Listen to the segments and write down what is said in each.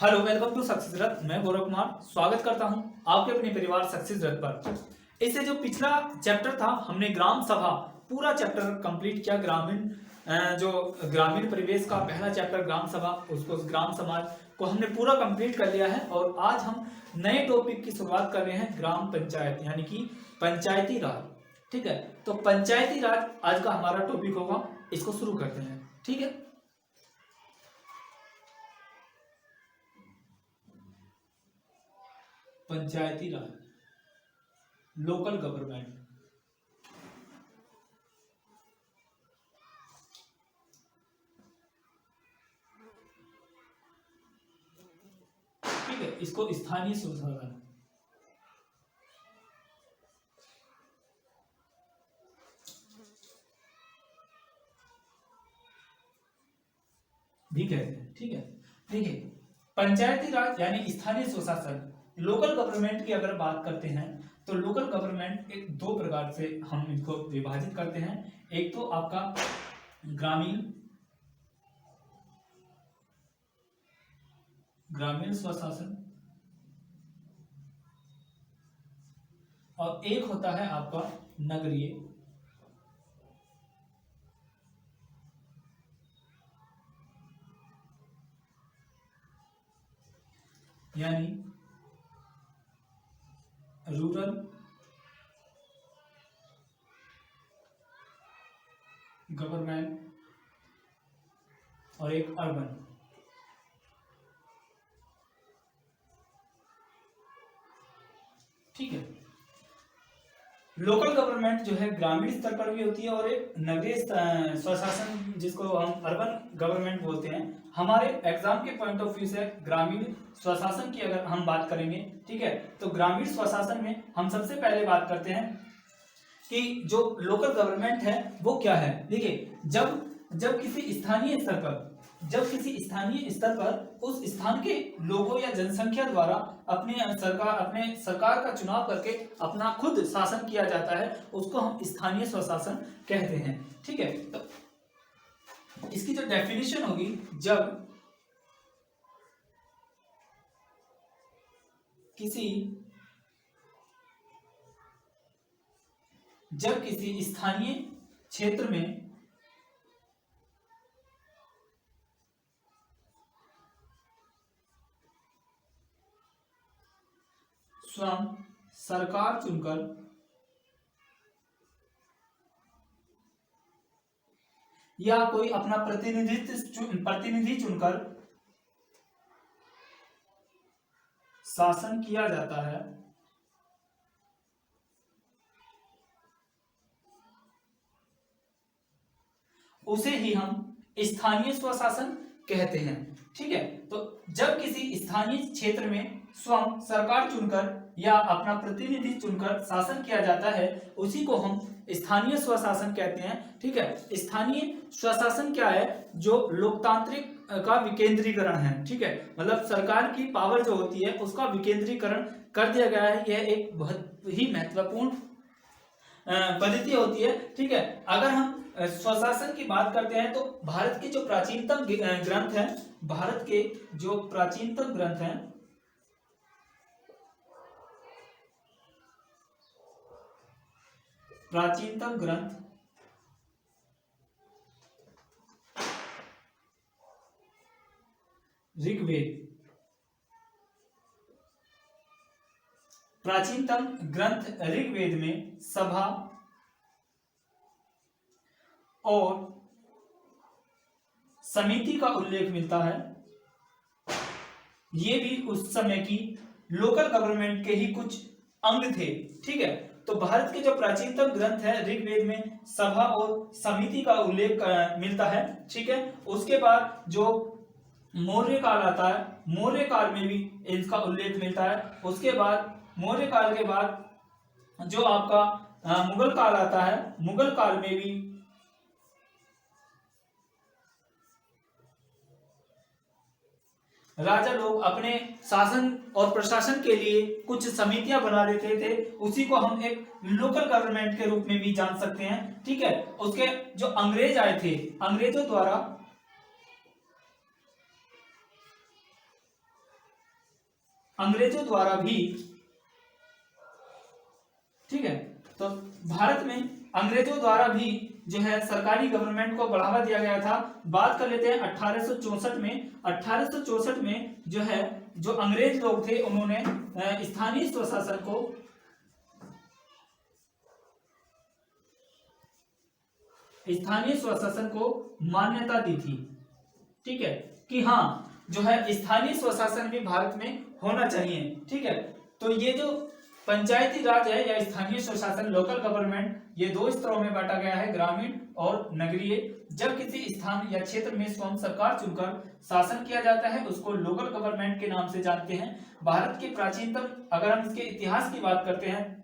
Hello, welcome to success रथ। मैं गौरव कुमार स्वागत करता हूं आपके अपने परिवार सक्सेस रथ पर। इससे जो पिछला चैप्टर था, हमने ग्राम सभा पूरा चैप्टर कंप्लीट किया। जो ग्रामीण परिवेश का पहला चैप्टर ग्राम सभा, उसको ग्राम समाज को हमने पूरा कंप्लीट कर लिया है। और आज हम नए टॉपिक की शुरुआत कर रहे हैं, ग्राम पंचायत यानी कि पंचायती राज। ठीक है, तो पंचायती राज आज का हमारा टॉपिक होगा। इसको शुरू करते हैं। ठीक है, पंचायती राज, लोकल गवर्नमेंट। ठीक है, इसको स्थानीय संसाधन भी कहते हैं। ठीक है, देखिए पंचायती राज यानी स्थानीय स्वशासन, लोकल गवर्नमेंट की अगर बात करते हैं तो लोकल गवर्नमेंट एक दो प्रकार से हम इनको विभाजित करते हैं। एक तो आपका ग्रामीण ग्रामीण स्वशासन, और एक होता है आपका नगरीय यानी रूरल गवर्नमेंट, और एक अर्बन। ठीक है, लोकल गवर्नमेंट जो है ग्रामीण स्तर पर भी होती है, और एक नगरीय स्वशासन जिसको हम अर्बन गवर्नमेंट बोलते हैं। हमारे एग्जाम के पॉइंट ऑफ व्यू से ग्रामीण स्वशासन की अगर हम बात करेंगे, ठीक है, तो ग्रामीण स्वशासन में हम सबसे पहले बात करते हैं कि जो लोकल गवर्नमेंट है वो क्या है। देखिए, जब जब किसी स्थानीय स्तर पर उस स्थान के लोगों या जनसंख्या द्वारा अपने सरकार का चुनाव करके अपना खुद शासन किया जाता है, उसको हम स्थानीय स्वशासन कहते हैं। ठीक है, तो इसकी जो डेफिनेशन होगी, जब किसी स्थानीय क्षेत्र में स्वयं सरकार चुनकर या कोई अपना प्रतिनिधि चुनकर शासन किया जाता है, उसे ही हम स्थानीय स्वशासन कहते हैं। ठीक है, तो जब किसी स्थानीय क्षेत्र में स्वयं सरकार चुनकर या अपना प्रतिनिधि चुनकर शासन किया जाता है, उसी को हम स्थानीय स्वशासन कहते हैं। ठीक है, स्थानीय स्वशासन क्या है? जो लोकतांत्रिक का विकेंद्रीकरण है। ठीक है, मतलब सरकार की पावर जो होती है उसका विकेंद्रीकरण कर दिया गया है। यह एक बहुत ही महत्वपूर्ण पद्धति होती है। ठीक है, अगर हम स्वशासन की बात करते हैं तो भारत के जो प्राचीनतम ग्रंथ हैं, भारत के जो प्राचीनतम ग्रंथ हैं, प्राचीनतम ग्रंथ ऋग्वेद, प्राचीनतम ग्रंथ ऋग्वेद में सभा और समिति का उल्लेख मिलता है। ये भी उस समय की लोकल गवर्नमेंट के ही कुछ अंग थे। ठीक है, तो भारत के जो प्राचीनतम ग्रंथ है ऋग्वेद में सभा और समिति का उल्लेख मिलता है। ठीक है, उसके बाद जो मौर्य काल आता है, मौर्य काल में भी इसका उल्लेख मिलता है। उसके बाद मौर्य काल के बाद जो आपका मुगल काल आता है, मुगल काल में भी राजा लोग अपने शासन और प्रशासन के लिए कुछ समितियां बना देते थे, उसी को हम एक लोकल गवर्नमेंट के रूप में भी जान सकते हैं। ठीक है, उसके जो अंग्रेज आए थे, अंग्रेजों द्वारा अंग्रेजों द्वारा भी, ठीक है, तो भारत में अंग्रेजों द्वारा भी जो है सरकारी गवर्नमेंट को बढ़ावा दिया गया था। बात कर लेते हैं 1864 में। 1864 में जो है जो अंग्रेज लोग थे उन्होंने स्थानीय स्वशासन को मान्यता दी थी, ठीक है, कि हाँ जो है स्थानीय स्वशासन भी भारत में होना चाहिए, ठीक है। तो ये जो पंचायती राज है या स्थानीय स्वशासन, लोकल गवर्नमेंट, ये दो स्तरों में बांटा गया है, ग्रामीण और नगरीय। जब किसी स्थान या क्षेत्र में स्वयं सरकार चुनकर शासन किया जाता है उसको लोकल गवर्नमेंट के नाम से जानते हैं। भारत के प्राचीनतम, अगर हम इसके इतिहास की बात करते हैं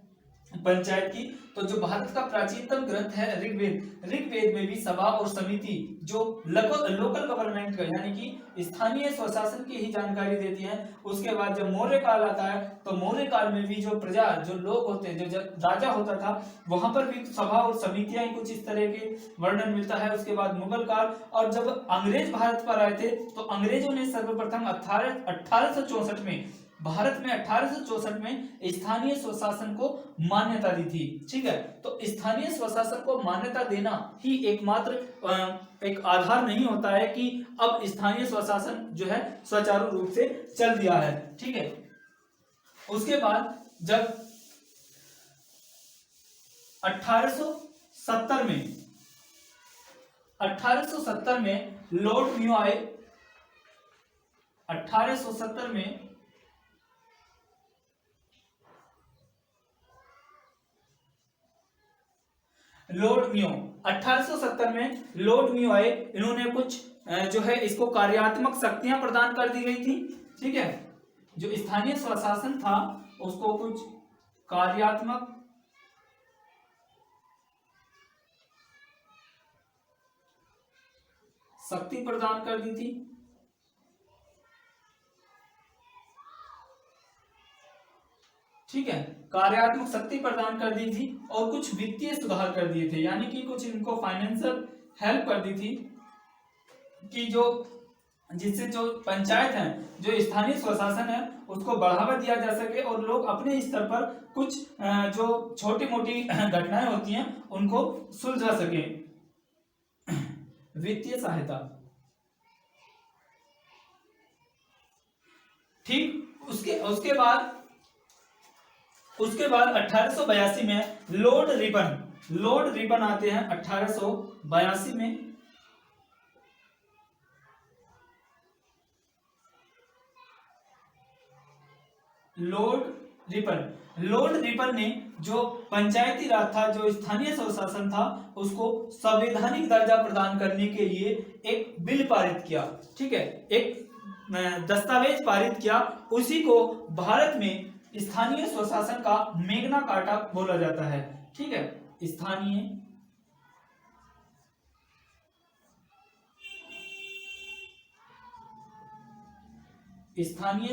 पंचायत की, तो जो भारत का प्राचीनतम ग्रंथ है ऋग्वेद, ऋग्वेद में भी सभा और समिति जो लोकल गवर्नमेंट का यानी कि स्थानीय स्वशासन की ही जानकारी देती है। उसके बाद जब मौर्य काल आता है तो मौर्य काल में भी जो प्रजा, जो लोग होते हैं, जो राजा होता था, वहां पर भी सभा और समितियां कुछ इस तरह के वर्णन मिलता है। उसके बाद मुगल काल, और जब अंग्रेज भारत पर आए थे तो अंग्रेजों ने सर्वप्रथम 1864 में, भारत में 1864 में स्थानीय स्वशासन को मान्यता दी थी, ठीक है। तो स्थानीय स्वशासन को मान्यता देना ही एकमात्र एक आधार नहीं होता है कि अब स्थानीय स्वशासन जो है सुचारू रूप से चल दिया है, ठीक है। उसके बाद जब 1870 में लॉर्ड म्यू आए, 1870 में लॉर्ड म्यू, 1870 में लॉर्ड म्यू आए। इन्होंने कुछ जो है इसको कार्यात्मक शक्तियां प्रदान कर दी गई थी, ठीक है। जो स्थानीय स्वशासन था उसको कुछ कार्यात्मक शक्ति प्रदान कर दी थी, ठीक है, कार्यात्मक शक्ति प्रदान कर दी थी और कुछ वित्तीय सुधार कर दिए थे, यानी कि कुछ इनको फाइनेंशियल हेल्प कर दी थी कि जो जिससे जो पंचायत है, जो स्थानीय स्वशासन है, उसको बढ़ावा दिया जा सके और लोग अपने स्तर पर कुछ जो छोटी मोटी घटनाएं होती हैं उनको सुलझा सके। वित्तीय सहायता, ठीक। उसके बाद 1882 में लॉर्ड रिपन आते हैं। 1882 में लॉर्ड रिपन ने जो पंचायती राज था, जो स्थानीय स्वशासन था, उसको संवैधानिक दर्जा प्रदान करने के लिए एक बिल पारित किया, ठीक है, एक दस्तावेज पारित किया। उसी को भारत में स्थानीय स्वशासन का मेग्ना कार्टा बोला जाता है, ठीक है। स्थानीय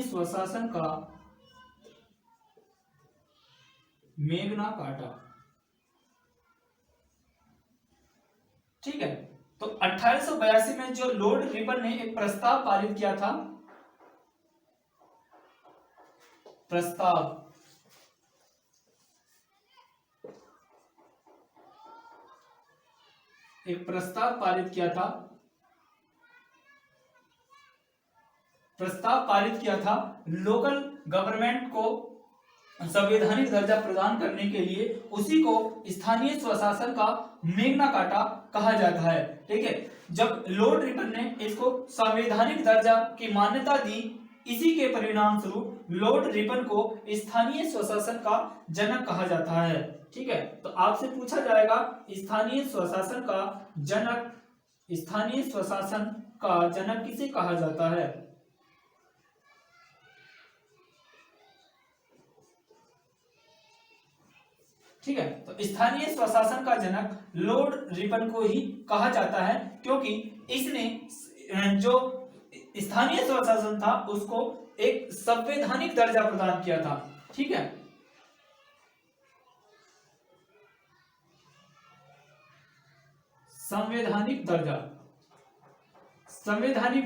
स्वशासन का मेग्ना कार्टा, ठीक है। तो 1882 में जो लॉर्ड रिपन ने एक प्रस्ताव पारित किया था, प्रस्ताव पारित किया था लोकल गवर्नमेंट को संवैधानिक दर्जा प्रदान करने के लिए। उसी को स्थानीय स्वशासन का मेग्ना कार्टा कहा जाता है, ठीक है। जब लॉर्ड रिपन ने इसको संवैधानिक दर्जा की मान्यता दी, इसी के परिणाम स्वरूप लॉर्ड रिपन को स्थानीय स्वशासन का जनक कहा जाता है, ठीक है। तो आपसे पूछा जाएगा स्थानीय स्वशासन का जनक किसे कहा जाता है? ठीक है, तो स्थानीय स्वशासन का जनक लॉर्ड रिपन को ही कहा जाता है, क्योंकि इसने जो स्थानीय स्वशासन था उसको एक संवैधानिक दर्जा प्रदान किया था, ठीक है। संवैधानिक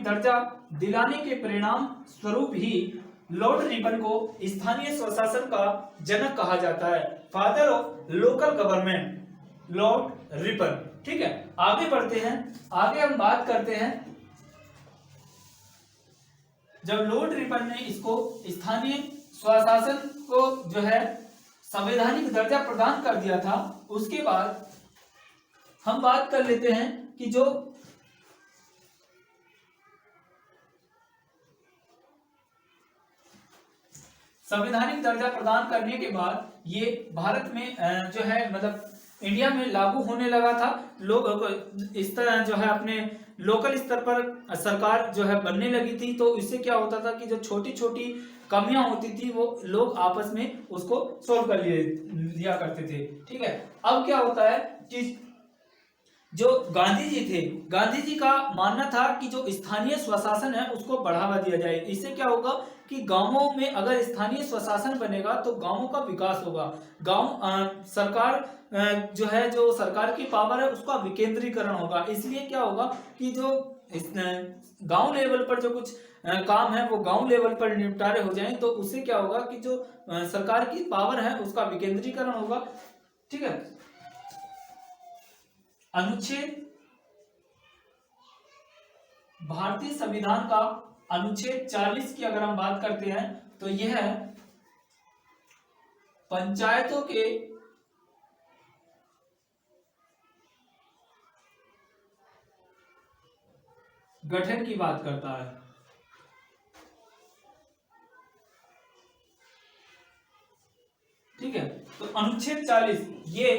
दर्जा दिलाने के परिणाम स्वरूप ही लॉर्ड रिपन को स्थानीय स्वशासन का जनक कहा जाता है, father of local government, Lord Ripon. ठीक है, आगे बढ़ते हैं। आगे हम बात करते हैं, जब लॉर्ड रिपन ने इसको स्थानीय स्वशासन को जो है संवैधानिक दर्जा प्रदान कर दिया था, उसके बाद हम बात कर लेते हैं कि जो संवैधानिक दर्जा प्रदान करने के बाद ये भारत में जो है मतलब इंडिया में लागू होने लगा था। लोग इस तरह जो है अपने लोकल स्तर पर सरकार जो है बनने लगी थी, तो इससे क्या होता था कि जो छोटी छोटी कमियां होती थी वो लोग आपस में उसको सोल्व कर लिया करते थे। ठीक है, अब क्या होता है कि जो गांधी जी थे, गांधी जी का मानना था कि जो स्थानीय स्वशासन है उसको बढ़ावा दिया जाए। इससे क्या होगा कि गांवों में अगर स्थानीय स्वशासन बनेगा तो गांवों का विकास होगा। गांव सरकार जो है, जो सरकार की पावर है उसका विकेंद्रीकरण होगा। इसलिए क्या होगा कि जो गांव लेवल पर जो कुछ काम है वो गांव लेवल पर निपटारे हो जाएं, तो उससे क्या होगा कि जो सरकार की पावर है उसका विकेंद्रीकरण होगा। ठीक है, अनुच्छेद भारतीय संविधान का अनुच्छेद 40 की अगर हम बात करते हैं तो यह पंचायतों के गठन की बात करता है। ठीक है, तो अनुच्छेद 40 ये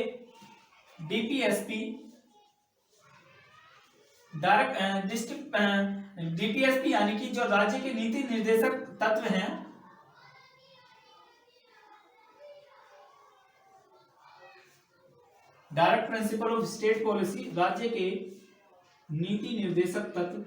डीपीएसपी डायरेक्ट डिस्ट्रिक्ट डीपीएसपी यानी कि जो राज्य के नीति निर्देशक तत्व हैं, direct principle of state policy, राज्य के नीति निर्देशक तत्व,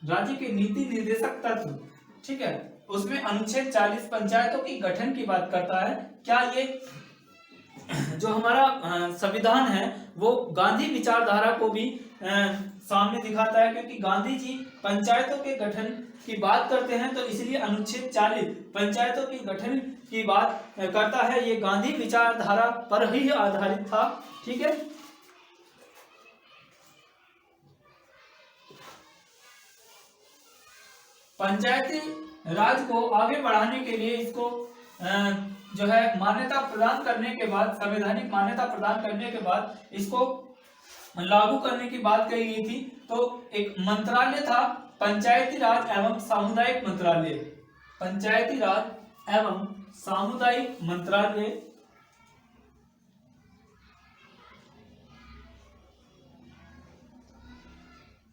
राज्य के नीति निर्देशक तत्व। ठीक है, उसमें अनुच्छेद 40 पंचायतों की गठन की बात करता है। क्या ये जो हमारा संविधान है वो गांधी विचारधारा को भी सामने दिखाता है, क्योंकि गांधी जी पंचायतों के गठन की बात करते हैं, तो इसलिए अनुच्छेद 40 पंचायतों की गठन की बात करता है। ये गांधी विचारधारा पर ही आधारित था। ठीक है, पंचायती राज को आगे बढ़ाने के लिए इसको जो है मान्यता प्रदान करने के बाद, संवैधानिक मान्यता प्रदान करने के बाद इसको लागू करने की बात कही गई थी। तो एक मंत्रालय था पंचायती राज एवं सामुदायिक मंत्रालय, पंचायती राज एवं सामुदायिक मंत्रालय,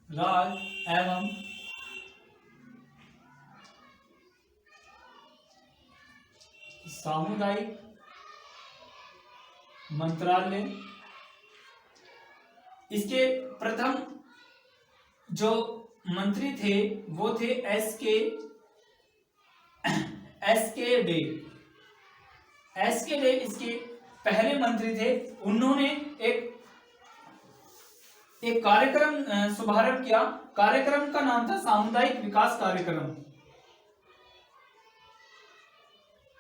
राज एवं सामुदायिक मंत्रालय। इसके प्रथम जो मंत्री थे वो थे एस के डे। एस के डे इसके पहले मंत्री थे। उन्होंने एक कार्यक्रम शुभारंभ किया। कार्यक्रम का नाम था सामुदायिक विकास कार्यक्रम,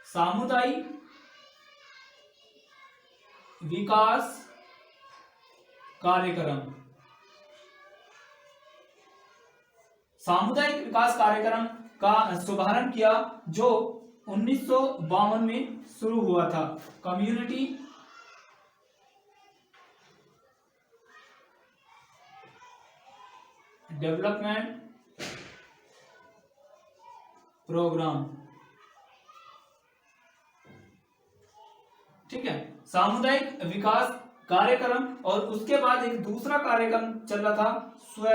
सामुदायिक विकास कार्यक्रम। सामुदायिक विकास कार्यक्रम का शुभारंभ किया जो 1952 में शुरू हुआ था। Community development programme. ठीक है, सामुदायिक विकास कार्यक्रम। और उसके बाद एक दूसरा कार्यक्रम चल रहा था, स्व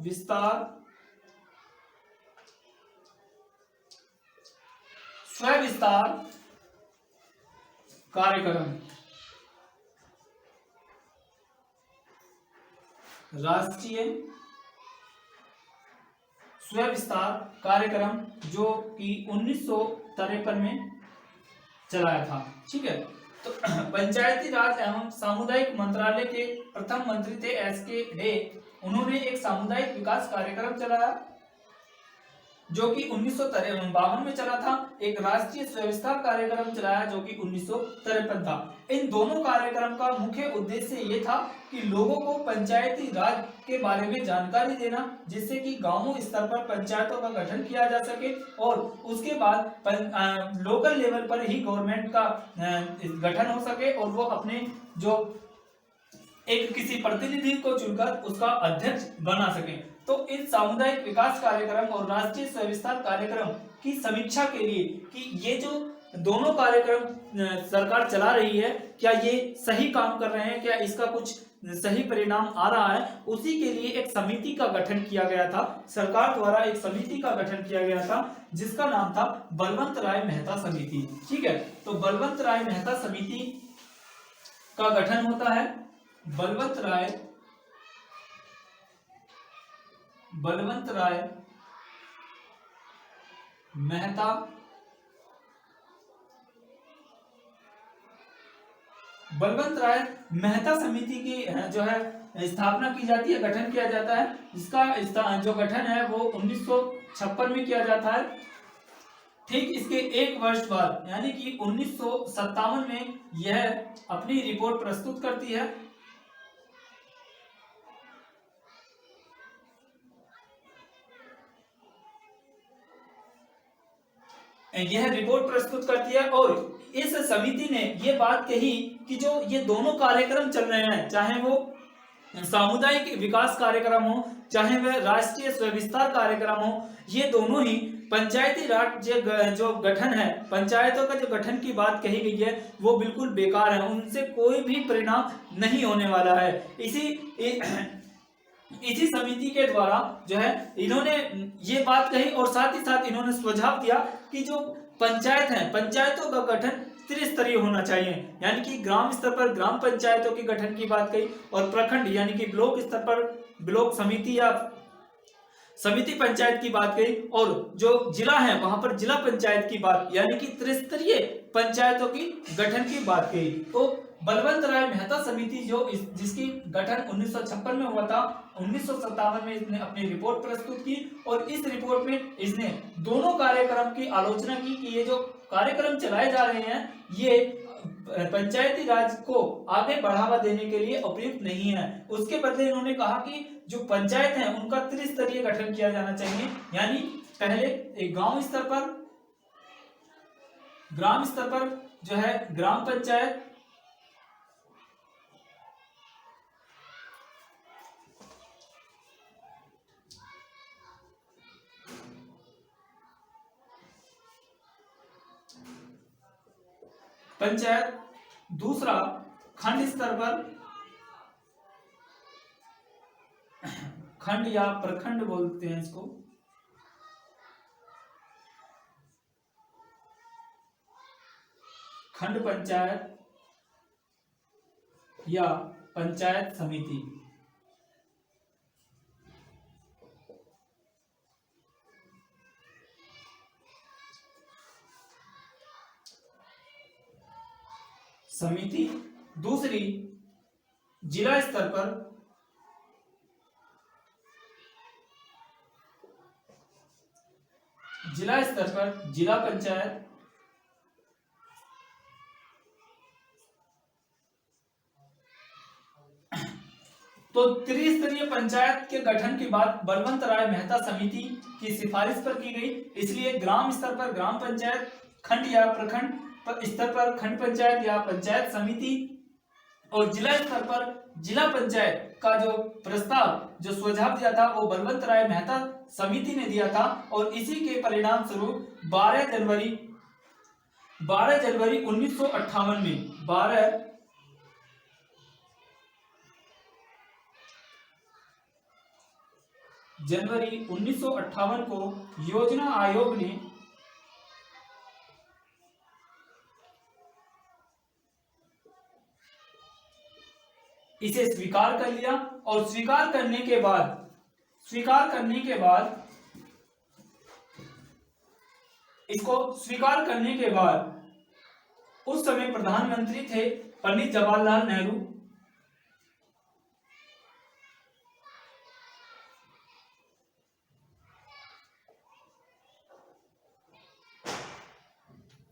विस्तार कार्यक्रम, राष्ट्रीय स्व विस्तार कार्यक्रम, जो कि 1953 में चलाया था। ठीक है, तो पंचायती राज एवं सामुदायिक मंत्रालय के प्रथम मंत्री थे एस.के. डे। उन्होंने एक सामुदायिक विकास कार्यक्रम चलाया जो कि 1952 में चला था। एक राष्ट्रीय स्वविस्तार कार्यक्रम चलाया जो कि 1953 था। इन दोनों कार्यक्रम का मुख्य उद्देश्य ये था कि लोगों को पंचायती राज के बारे में जानकारी देना, जिससे कि गांवों स्तर पर पंचायतों का गठन किया जा सके और उसके बाद लोकल लेवल पर ही गवर्नमेंट का गठन हो सके और वो अपने जो एक किसी प्रतिनिधि को चुनकर उसका अध्यक्ष बना सके। तो इन सामुदायिक विकास कार्यक्रम और राष्ट्रीय स्वविस्तार कार्यक्रम की समीक्षा के लिए कि ये जो दोनों कार्यक्रम सरकार चला रही है, क्या ये सही काम कर रहे हैं, क्या इसका कुछ सही परिणाम आ रहा है, उसी के लिए एक समिति का गठन किया गया था। सरकार द्वारा एक समिति का गठन किया गया था जिसका नाम था बलवंत राय मेहता समिति। ठीक है, तो बलवंत राय मेहता समिति का गठन होता है। बलवंत राय मेहता बलवंत राय मेहता समिति की जो है स्थापना की जाती है, गठन किया जाता है। इसका जो गठन है वो 1956 में किया जाता है। ठीक इसके एक वर्ष बाद यानी कि 1957 में यह अपनी रिपोर्ट प्रस्तुत करती है। यह रिपोर्ट प्रस्तुत करती है और इस समिति ने यह बात कही कि जो ये दोनों कार्यक्रम चल रहे हैं, चाहे वो सामुदायिक विकास कार्यक्रम हो, चाहे वह राष्ट्रीय स्वविस्तार कार्यक्रम हो, ये दोनों ही पंचायती राज जो गठन है, पंचायतों का जो गठन की बात कही गई है वो बिल्कुल बेकार है, उनसे कोई भी परिणाम नहीं होने वाला है। इसी समिति के द्वारा जो है इन्होंने ये बात कही और साथ ही साथ इन्होंने सुझाव दिया कि जो पंचायत है, पंचायतों का गठन त्रिस्तरीय होना चाहिए, यानी कि ग्राम स्तर पर ग्राम पंचायतों के गठन की बात कही और प्रखंड यानी कि ब्लॉक स्तर पर ब्लॉक समिति या समिति पंचायत की बात कही और जो जिला है वहां पर जिला पंचायत की बात यानी कि त्रिस्तरीय पंचायतों की गठन की बात कही। तो बलवंत राय मेहता समिति जिसकी गठन 1956 में हुआ था, 1957 में इसने अपनी रिपोर्ट प्रस्तुत की और इस रिपोर्ट में इसने दोनों कार्यक्रम की आलोचना की कि ये जो कार्यक्रम चलाए जा रहे हैं ये पंचायती राज को आगे बढ़ावा देने के लिए उपयुक्त नहीं है। उसके बदले इन्होंने कहा कि जो पंचायत है उनका त्रिस्तरीय गठन किया जाना चाहिए, यानी पहले एक ग्राम स्तर पर जो है ग्राम पंचायत, दूसरा खंड स्तर पर, खंड या प्रखंड बोलते हैं इसको, खंड पंचायत या पंचायत समिति। दूसरी जिला स्तर पर जिला पंचायत, तो त्रिस्तरीय पंचायत के गठन की बात बलवंत राय मेहता समिति की सिफारिश पर की गई, इसलिए ग्राम स्तर पर ग्राम पंचायत, खंड या प्रखंड स्तर पर खंड पंचायत या पंचायत समिति और जिला स्तर पर जिला पंचायत का जो प्रस्ताव जो सुझाव दिया था वो बलवंत राय मेहता समिति ने दिया था और इसी के परिणाम स्वरूप 12 जनवरी 1958 में 12 जनवरी 1958 को योजना आयोग ने इसे स्वीकार कर लिया और स्वीकार करने के बाद उस समय प्रधानमंत्री थे पंडित जवाहरलाल नेहरू।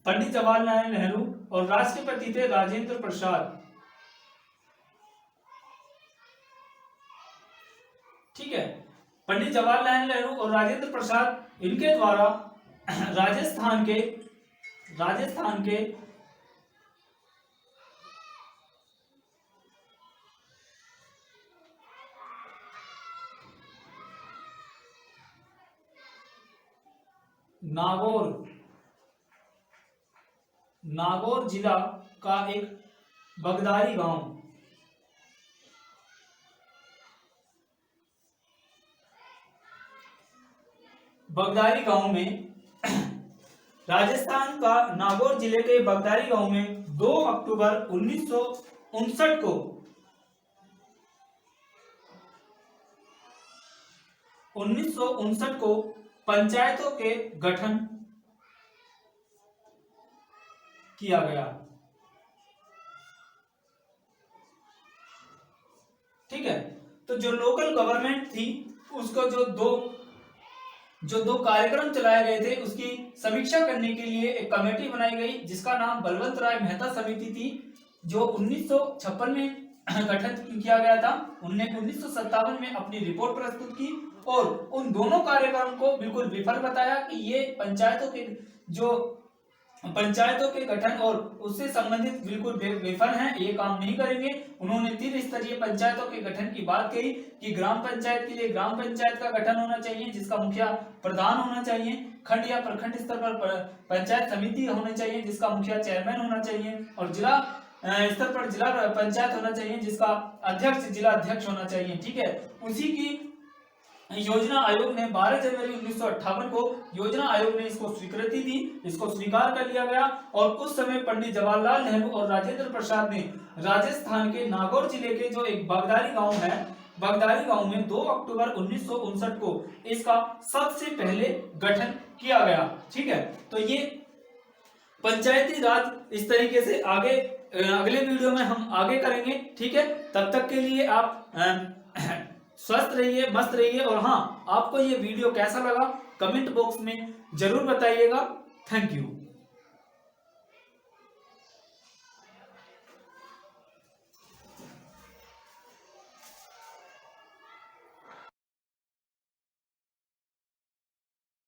पंडित जवाहरलाल नेहरू और राष्ट्रपति थे राजेंद्र प्रसाद। ठीक है, पंडित जवाहरलाल नेहरू और राजेंद्र प्रसाद इनके द्वारा राजस्थान के नागौर जिला का एक बगदारी गांव में राजस्थान का नागौर जिले के बगदारी गांव में 2 अक्टूबर 1959 को पंचायतों के गठन किया गया। ठीक है, तो जो लोकल गवर्नमेंट थी उसको जो दो कार्यक्रम चलाए गए थे उसकी समीक्षा करने के लिए एक कमेटी बनाई गई जिसका नाम बलवंत राय मेहता समिति थी, जो 1956 में गठन किया गया था। उन्होंने 1957 में अपनी रिपोर्ट प्रस्तुत की और उन दोनों कार्यक्रम को बिल्कुल विफल बताया कि ये पंचायतों के गठन और उससे संबंधित बिल्कुल विफल हैं, ये काम नहीं करेंगे। उन्होंने 3 स्तरीय पंचायतों के गठन की बात कही कि ग्राम पंचायत के लिए ग्राम पंचायत का गठन होना चाहिए जिसका मुखिया प्रधान होना चाहिए, खंड या प्रखंड स्तर पर पंचायत समिति होनी चाहिए जिसका मुखिया चेयरमैन होना चाहिए, और जिला स्तर पर जिला पंचायत होना चाहिए जिसका अध्यक्ष जिला अध्यक्ष होना चाहिए। ठीक है, उसी की योजना आयोग ने 12 जनवरी 1958 को योजना आयोग ने इसको स्वीकृति दी, इसको स्वीकार कर लिया गया। और उस समय पंडित जवाहरलाल नेहरू और राजेंद्र प्रसाद ने राजस्थान के नागौर जिले के जो एक बगदारी गांव है, बगदारी गांव में 2 अक्टूबर 1959 को इसका सबसे पहले गठन किया गया। ठीक है, तो ये पंचायती राज इस तरीके से आगे अगले वीडियो में हम आगे करेंगे। ठीक है, तब तक के लिए आप स्वस्थ रहिए, मस्त रहिए, और हाँ, आपको ये वीडियो कैसा लगा कमेंट बॉक्स में जरूर बताइएगा। Thank you.